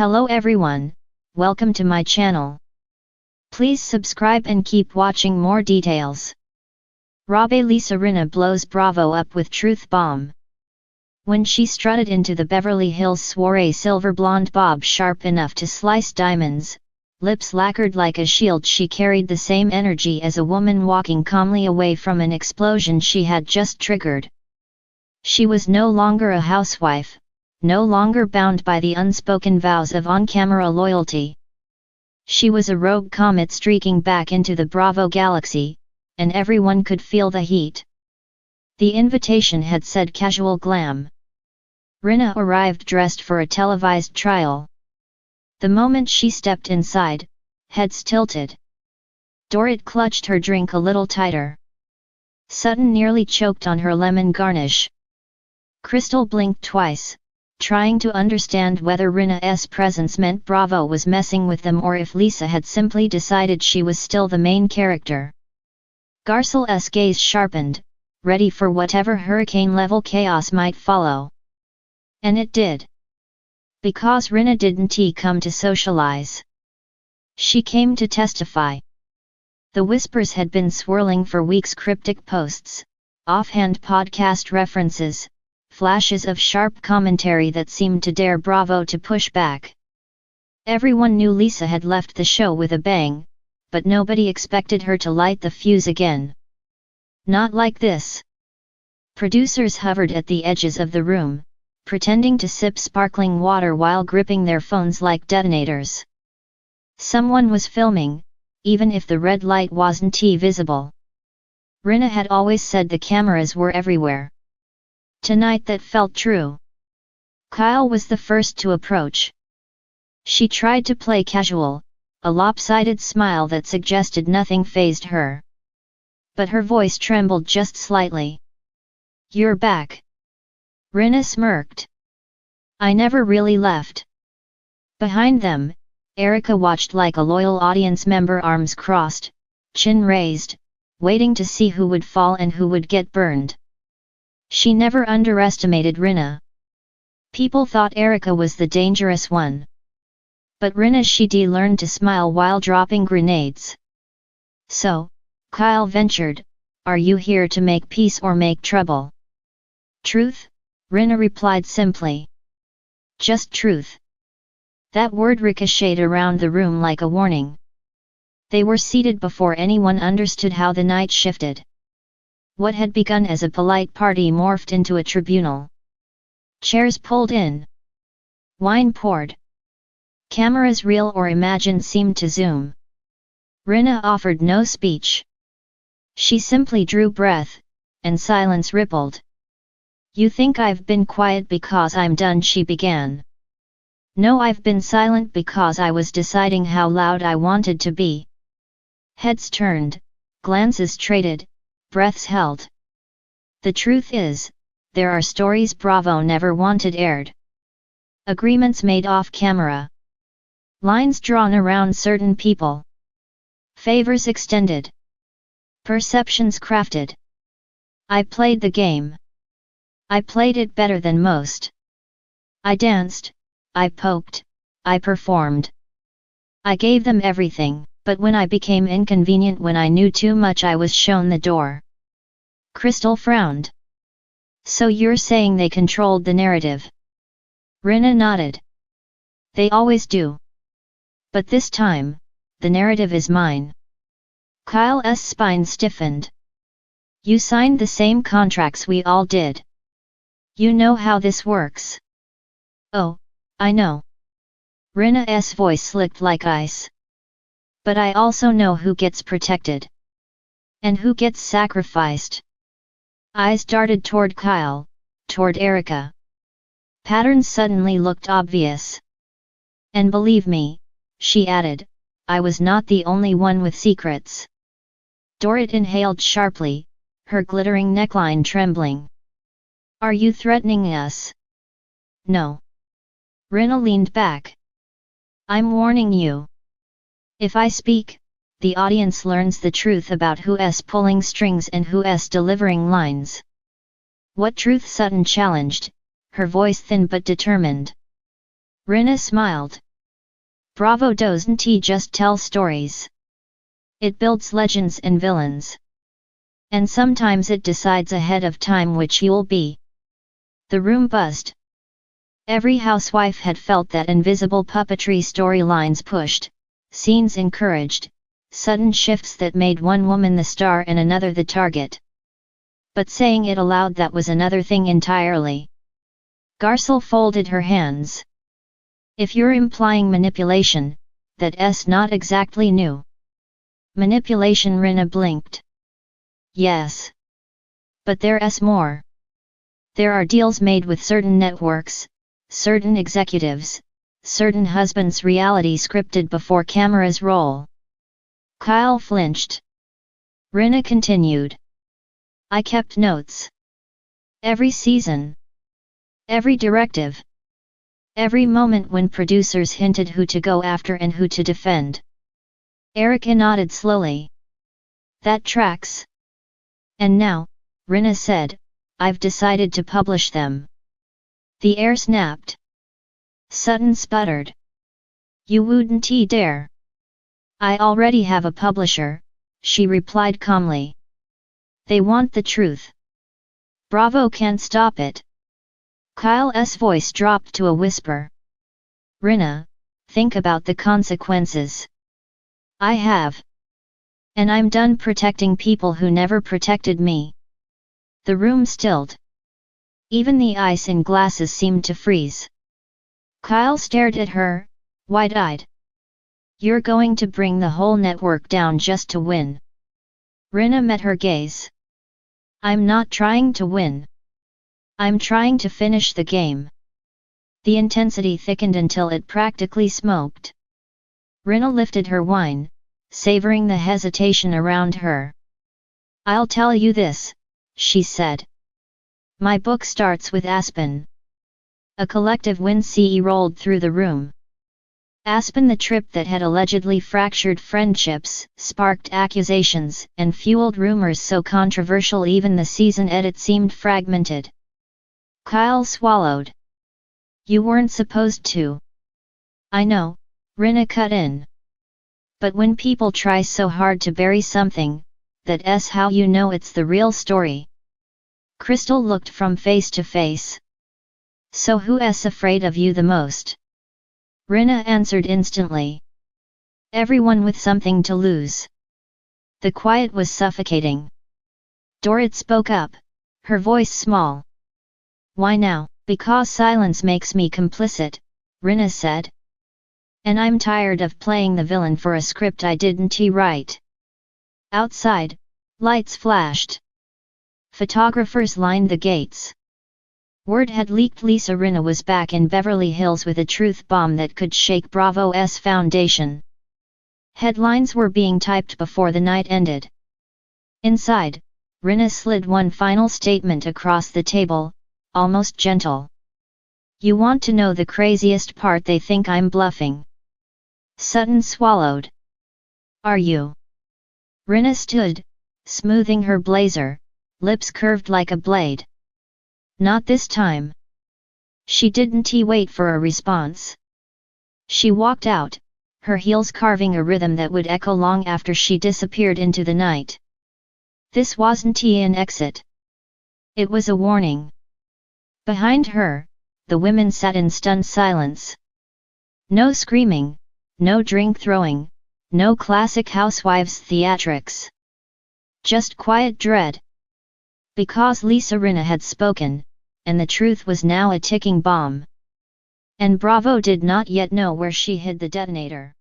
Hello everyone, welcome to my channel. Please subscribe and keep watching more details. Rabe Lisa Rinna blows Bravo up with truth bomb. When she strutted into the Beverly Hills soiree, silver blonde bob sharp enough to slice diamonds, lips lacquered like a shield, she carried the same energy as a woman walking calmly away from an explosion she had just triggered. She was no longer a housewife, no longer bound by the unspoken vows of on-camera loyalty. She was a rogue comet streaking back into the Bravo galaxy, and everyone could feel the heat. The invitation had said casual glam. Rinna arrived dressed for a televised trial. The moment she stepped inside, heads tilted. Dorit clutched her drink a little tighter. Sutton nearly choked on her lemon garnish. Crystal blinked twice, trying to understand whether Rinna's presence meant Bravo was messing with them or if Lisa had simply decided she was still the main character. Garcel's gaze sharpened, ready for whatever hurricane-level chaos might follow. And it did. Because Rinna didn't come to socialize. She came to testify. The whispers had been swirling for weeks: cryptic posts, offhand podcast references, flashes of sharp commentary that seemed to dare Bravo to push back. Everyone knew Lisa had left the show with a bang, but nobody expected her to light the fuse again. Not like this. Producers hovered at the edges of the room, pretending to sip sparkling water while gripping their phones like detonators. Someone was filming, even if the red light wasn't visible. Rinna had always said the cameras were everywhere. Tonight that felt true. Kyle was the first to approach. She tried to play casual, a lopsided smile that suggested nothing fazed her. But her voice trembled just slightly. "You're back." Rinna smirked. "I never really left." Behind them, Erica watched like a loyal audience member, arms crossed, chin raised, waiting to see who would fall and who would get burned. She never underestimated Rinna. People thought Erica was the dangerous one. But Rinna learned to smile while dropping grenades. "So," Kyle ventured, "are you here to make peace or make trouble?" "Truth," Rinna replied simply. "Just truth." That word ricocheted around the room like a warning. They were seated before anyone understood how the night shifted. What had begun as a polite party morphed into a tribunal. Chairs pulled in. Wine poured. Cameras, real or imagined, seemed to zoom. Rinna offered no speech. She simply drew breath, and silence rippled. "You think I've been quiet because I'm done?" she began. "No, I've been silent because I was deciding how loud I wanted to be." Heads turned, glances traded, breaths held. The truth is, there are stories Bravo never wanted aired. Agreements made off camera. Lines drawn around certain people. Favors extended. Perceptions crafted. I played the game. I played it better than most. I danced, I poked, I performed. I gave them everything, but when I became inconvenient, when I knew too much, I was shown the door. Crystal frowned. "So you're saying they controlled the narrative?" Rinna nodded. "They always do. But this time, the narrative is mine." Kyle's spine stiffened. "You signed the same contracts we all did. You know how this works." "Oh, I know." Rinna's voice slicked like ice. "But I also know who gets protected. And who gets sacrificed." Eyes darted toward Kyle, toward Erica. Patterns suddenly looked obvious. "And believe me," she added, "I was not the only one with secrets." Dorit inhaled sharply, her glittering neckline trembling. "Are you threatening us?" "No." Rinna leaned back. "I'm warning you. If I speak, the audience learns the truth about who's pulling strings and who's delivering lines." "What truth?" Sutton challenged, her voice thin but determined. Rinna smiled. Bravo doesn't just tell stories. It builds legends and villains. And sometimes it decides ahead of time which you'll be. The room buzzed. Every housewife had felt that invisible puppetry, storylines pushed, scenes encouraged, sudden shifts that made one woman the star and another the target. But saying it aloud, that was another thing entirely. Garcelle folded her hands. If you're implying manipulation, that's not exactly new. Manipulation? Rinna blinked. Yes. But there's more. There are deals made with certain networks, certain executives, certain husbands, reality scripted before cameras roll. Kyle flinched. Rinna continued. I kept notes. Every season. Every directive. Every moment when producers hinted who to go after and who to defend. Erica nodded slowly. That tracks. And now, Rinna said, I've decided to publish them. The air snapped. Sutton sputtered. You wouldn't dare. I already have a publisher, she replied calmly. They want the truth. Bravo can't stop it. Kyle's voice dropped to a whisper. Rinna, think about the consequences. I have. And I'm done protecting people who never protected me. The room stilled. Even the ice in glasses seemed to freeze. Kyle stared at her, wide-eyed. You're going to bring the whole network down just to win. Rinna met her gaze. I'm not trying to win. I'm trying to finish the game. The intensity thickened until it practically smoked. Rinna lifted her wine, savoring the hesitation around her. I'll tell you this, she said. My book starts with Aspen. A collective wince rolled through the room. Aspen, the trip that had allegedly fractured friendships, sparked accusations, and fueled rumors so controversial even the season edit seemed fragmented. Kyle swallowed. You weren't supposed to. I know, Rinna cut in. But when people try so hard to bury something, that's how you know it's the real story. Crystal looked from face to face. So who's afraid of you the most? Rinna answered instantly. Everyone with something to lose. The quiet was suffocating. Dorit spoke up, her voice small. Why now? Because silence makes me complicit, Rinna said. And I'm tired of playing the villain for a script I didn't write. Outside, lights flashed. Photographers lined the gates. Word had leaked Lisa Rinna was back in Beverly Hills with a truth bomb that could shake Bravo's foundation. Headlines were being typed before the night ended. Inside, Rinna slid one final statement across the table, almost gentle. You want to know the craziest part? They think I'm bluffing. Sutton swallowed. Are you? Rinna stood, smoothing her blazer, lips curved like a blade. Not this time. She didn't wait for a response. She walked out, her heels carving a rhythm that would echo long after she disappeared into the night. This wasn't an exit. It was a warning. Behind her, the women sat in stunned silence. No screaming, no drink throwing, no classic Housewives theatrics. Just quiet dread. Because Lisa Rinna had spoken, and the truth was now a ticking bomb. And Bravo did not yet know where she hid the detonator.